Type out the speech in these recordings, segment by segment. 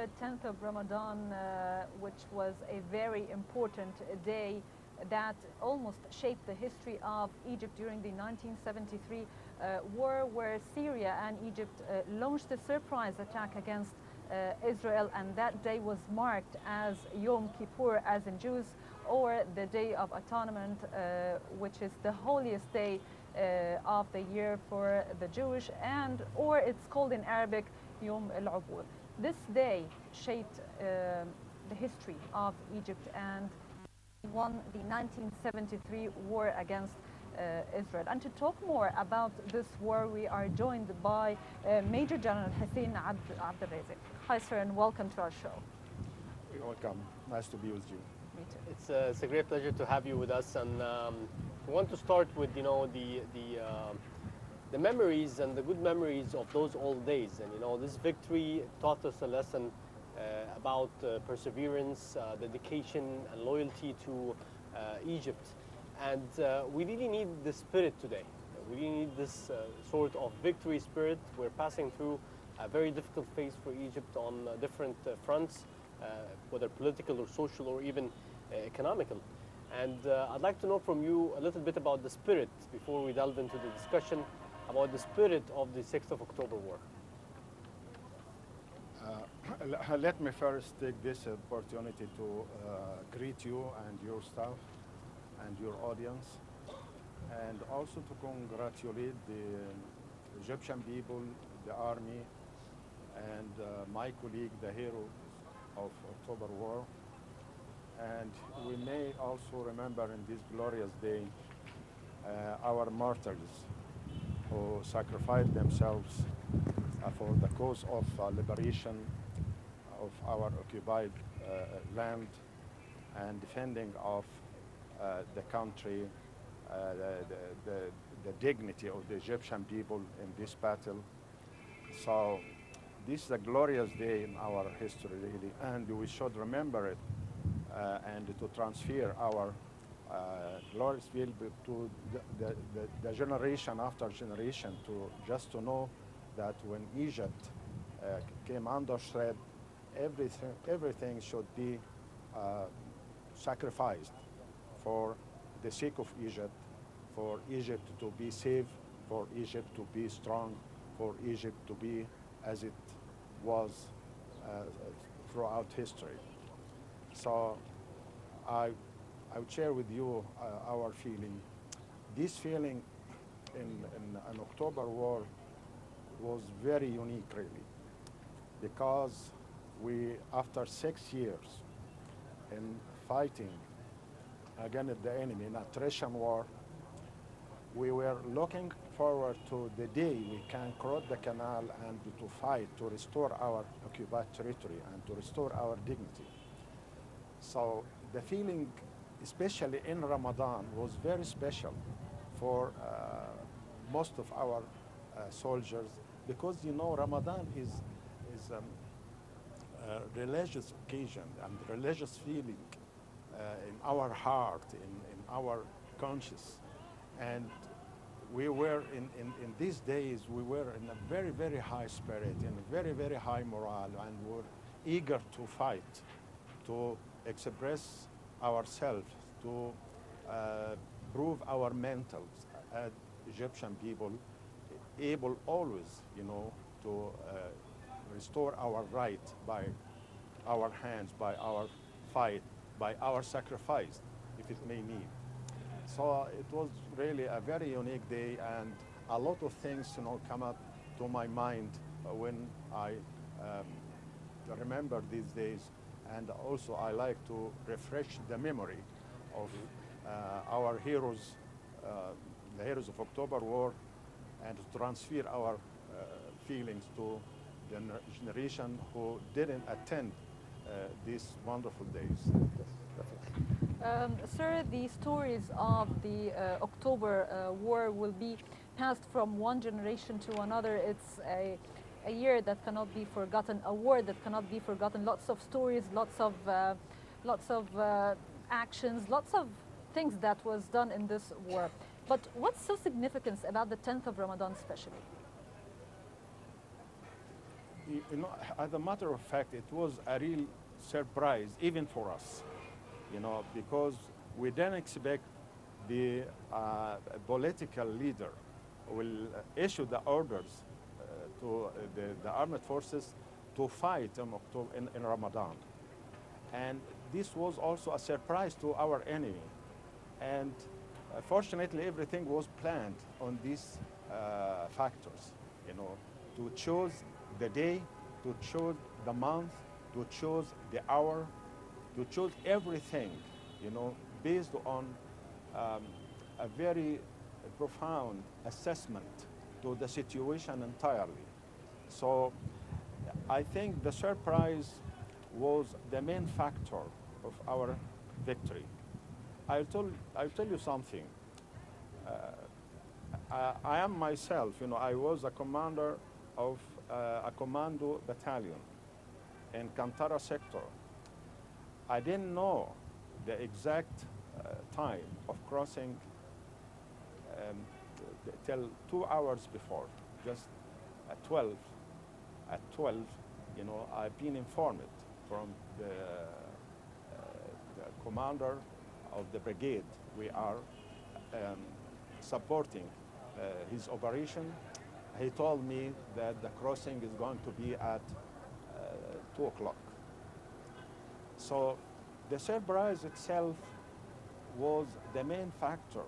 the 10th of Ramadan, which was a very important day that almost shaped the history of Egypt during the 1973 war, where Syria and Egypt launched a surprise attack against Israel, and that day was marked as Yom Kippur, as in Jews, or the Day of Atonement, which is the holiest day of the year for the Jewish, or it's called in Arabic Yom al-Ubur. This day shaped the history of Egypt and won the 1973 war against Israel. And to talk more about this war, we are joined by Major General Hussein Razik. Hi, sir, and welcome to our show. You're welcome. Nice to be with you. Me too. It's a great pleasure to have you with us, and we want to start with the memories and the good memories of those old days. And this victory taught us a lesson about perseverance, dedication, and loyalty to Egypt. And we really need the spirit today. We really need this sort of victory spirit. We're passing through a very difficult phase for Egypt on different fronts, whether political or social or even economical. And I'd like to know from you a little bit about the spirit before we delve into the discussion about the spirit of the 6th of October war. Let me first take this opportunity to greet you and your staff and your audience, and also to congratulate the Egyptian people, the army, and my colleague, the hero of October War. And we may also remember in this glorious day our martyrs who sacrificed themselves for the cause of liberation of our occupied land and defending of the country, the dignity of the Egyptian people in this battle. So this is a glorious day in our history, really, and we should remember it and to transfer our glorious feel to the generation after generation, to just to know that when Egypt came under threat, everything should be sacrificed for the sake of Egypt, for Egypt to be safe, for Egypt to be strong, for Egypt to be as it was throughout history. So I would share with you our feeling. This feeling in October War was very unique, really, because we, after 6 years in fighting against the enemy in attrition war, we were looking forward to the day we can cross the canal and to fight to restore our occupied territory and to restore our dignity. So the feeling, especially in Ramadan, was very special for most of our soldiers, because Ramadan is a religious occasion and religious feeling in our heart, in our conscience. And we were in these days, we were in a very, very high spirit, in a very, very high morale, and we were eager to fight, to express ourselves, to prove our mentals as Egyptian people, able always, to restore our right by our hands, by our fight, by our sacrifice, if it may mean. So it was really a very unique day, and a lot of things, come up to my mind when I remember these days. And also I like to refresh the memory of our heroes, the heroes of October War, and to transfer our feelings to the generation who didn't attend these wonderful days. Yes, definitely. Sir, the stories of the October War will be passed from one generation to another. It's a year that cannot be forgotten, a war that cannot be forgotten. Lots of stories, lots of actions, lots of things that was done in this war. But what's so significant about the 10th of Ramadan especially? you know, as a matter of fact, it was a real surprise, even for us, you know, because we didn't expect the political leader will issue the orders to the armed forces to fight in Ramadan. And this was also a surprise to our enemy. And fortunately, everything was planned on these factors, you know, to choose the day, to choose the month, to choose the hour, to choose everything, you know, based on a very profound assessment to the situation entirely. So I think the surprise was the main factor of our victory. I'll tell you something. I am myself, you know, I was a commander of a commando battalion in Kantara sector. I didn't know the exact time of crossing till 2 hours before, just at 12. At 12, you know, I've been informed from the commander of the brigade. We are supporting his operation. He told me that the crossing is going to be at 2 o'clock. So the surprise itself was the main factor,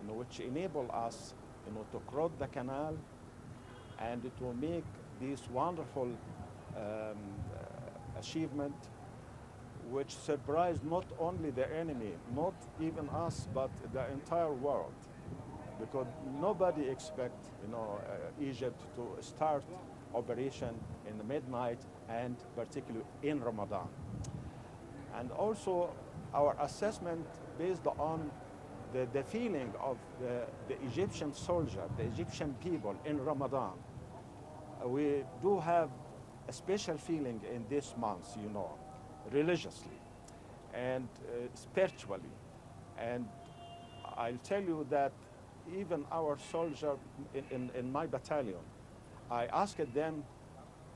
you know, which enabled us, you know, to cross the canal and to make this wonderful achievement, which surprised not only the enemy, not even us, but the entire world, because nobody expect, you know, Egypt to start operation in the midnight, and particularly in Ramadan. And also our assessment based on the feeling of the Egyptian soldier, the Egyptian people in Ramadan. We do have a special feeling in this month, you know, religiously and spiritually. And I'll tell you that even our soldier in my battalion, I asked them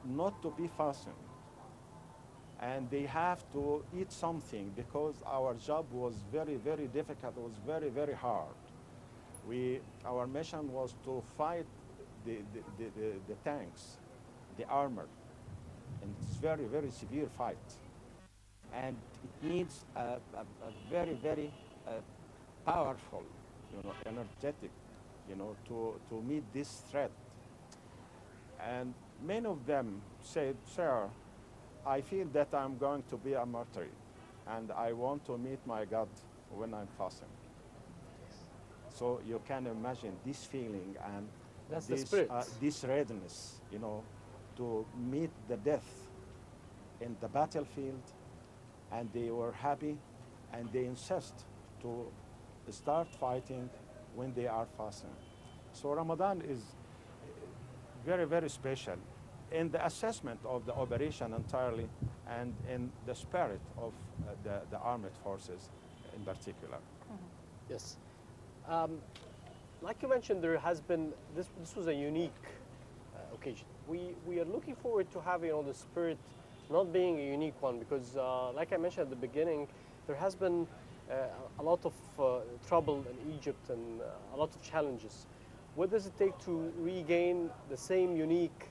not to be fasting. And they have to eat something because our job was very, very difficult. It was very, very hard. Our mission was to fight the tanks, the armor, and it's very, very severe fight. And it needs a very, very powerful, you know, energetic, you know, to meet this threat. And many of them said, "Sir, I feel that I'm going to be a martyr, and I want to meet my God when I'm fasting." So you can imagine this feeling and that's the spirit. This readiness, you know, to meet the death in the battlefield, and they were happy, and they insist to start fighting when they are fasting. So Ramadan is very, very special in the assessment of the operation entirely, and in the spirit of the armed forces in particular. Mm-hmm. Yes. Like you mentioned, there has been, this was a unique occasion. We are looking forward to having, you know, the spirit not being a unique one, because like I mentioned at the beginning, there has been a lot of trouble in Egypt and a lot of challenges. What does it take to regain the same unique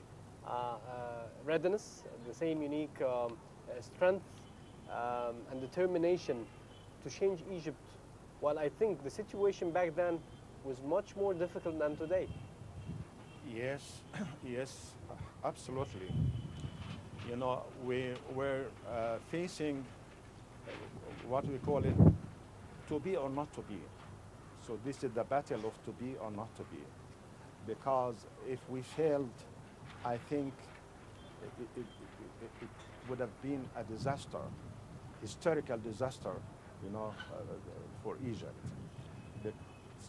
readiness, the same unique strength and determination to change Egypt? Well, I think the situation back then was much more difficult than today. Yes, yes, absolutely. You know, we were facing what we call it, to be or not to be. So this is the battle of to be or not to be. Because if we failed, I think it would have been a disaster, historical disaster, you know, for Egypt.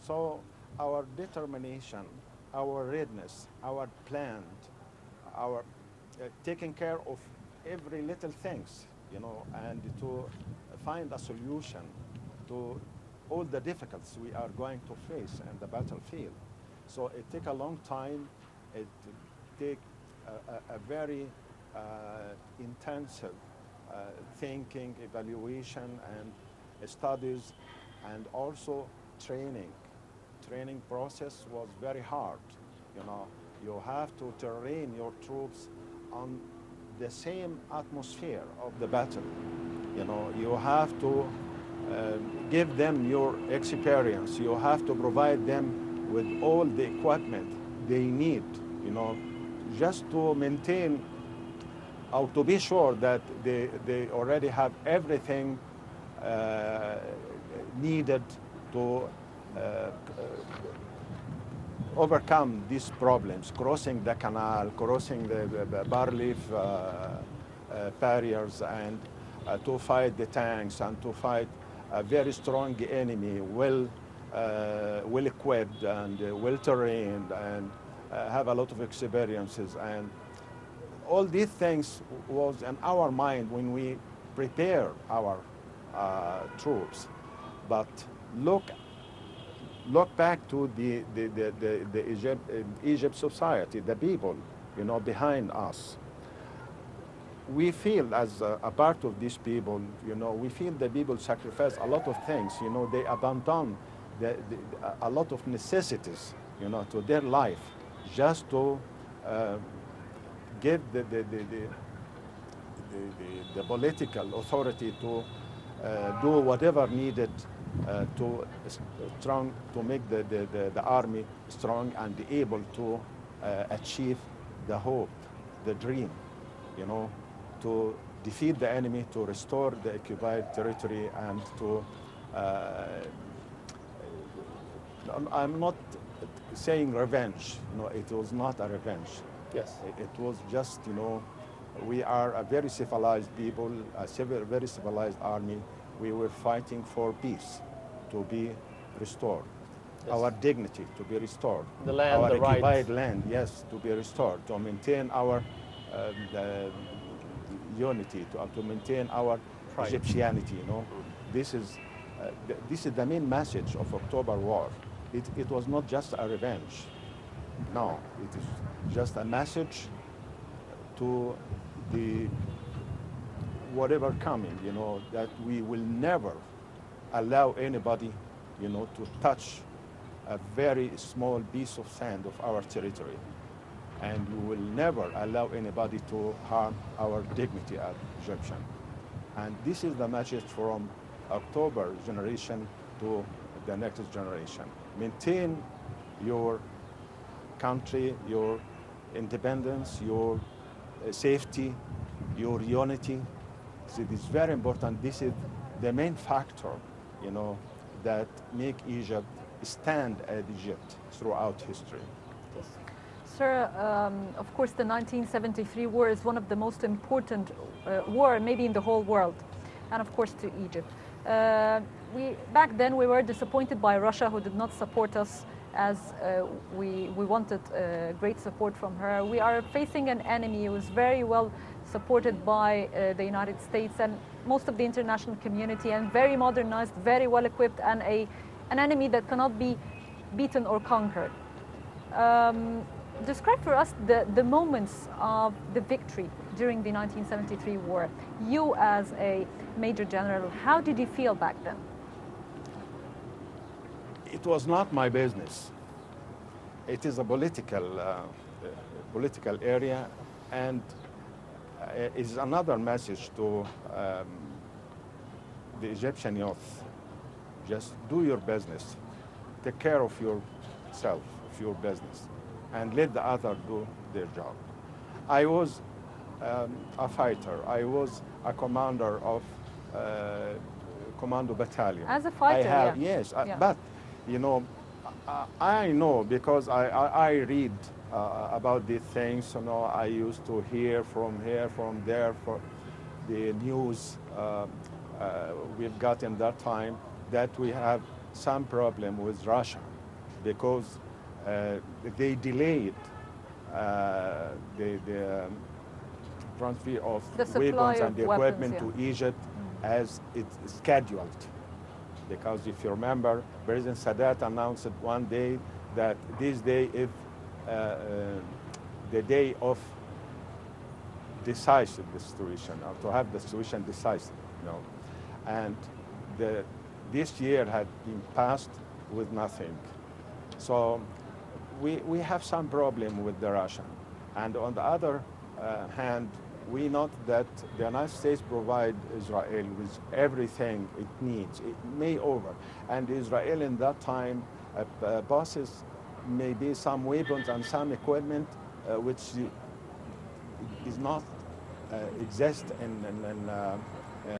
So our determination, our readiness, our plan, our taking care of every little things, you know, and to find a solution to all the difficulties we are going to face in the battlefield. So it take a long time. It take a very intensive thinking, evaluation, and studies, and also training. Training process was very hard. You know, you have to train your troops on the same atmosphere of the battle. You know, you have to give them your experience. You have to provide them with all the equipment they need, you know, just to maintain or to be sure that they already have everything needed to overcome these problems, crossing the canal, crossing the barleaf barriers, and to fight the tanks and to fight a very strong enemy, well equipped and well trained, and have a lot of experiences. And all these things was in our mind when we prepare our troops. But look back to the Egypt society, the people, you know, behind us. We feel as a part of these people, you know, we feel the people sacrifice a lot of things, you know, they abandon a lot of necessities, you know, to their life just to give the political authority to do whatever needed to make the army strong and be able to achieve the hope, the dream, you know, to defeat the enemy, to restore the occupied territory, and to I'm not saying revenge. No, it was not a revenge. Yes. It was just, you know, we are a very civilized people, a very civilized army. We were fighting for peace to be restored. Yes. Our dignity to be restored. The land, our the occupied right. land, yes, to be restored, to maintain our unity, to maintain our Pride. Egyptianity, you know. This is the main message of October War. It was not just a revenge. No, it is just a message to the whatever coming, you know, that we will never allow anybody, you know, to touch a very small piece of sand of our territory. And we will never allow anybody to harm our dignity as Egyptian. And this is the message from October generation to the next generation. Maintain your country, your independence, your safety, your unity. So it is very important. This is the main factor, you know, that make Egypt stand as Egypt throughout history. Yes. Sir, of course, the 1973 war is one of the most important war, maybe in the whole world, and of course to Egypt. Back then we were disappointed by Russia, who did not support us as we wanted great support from her. We are facing an enemy who is very well supported by the United States and most of the international community, and very modernized, very well equipped, and an enemy that cannot be beaten or conquered. Describe for us the moments of the victory during the 1973 war. You as a Major General, how did you feel back then? It was not my business. It is a political area, and is another message to the Egyptian youth. Just do your business. Take care of yourself, of your business, and let the other do their job. I was a fighter. I was a commander of commando battalion. As a fighter, yeah. Yes, yeah. But, you know, I know because I read about these things. You know, I used to hear from here, from there, for the news we've got in that time that we have some problem with Russia because they delayed the transfer of weapons and the equipment to Egypt as it's scheduled. Because if you remember, President Sadat announced one day that this day is the day of decisive the situation, or to have the situation decisive, you know. And this year had been passed with nothing. So we have some problem with the Russian. And on the other hand, we note that the United States provide Israel with everything it needs. It may over. And Israel in that time possesses maybe some weapons and some equipment which is not exist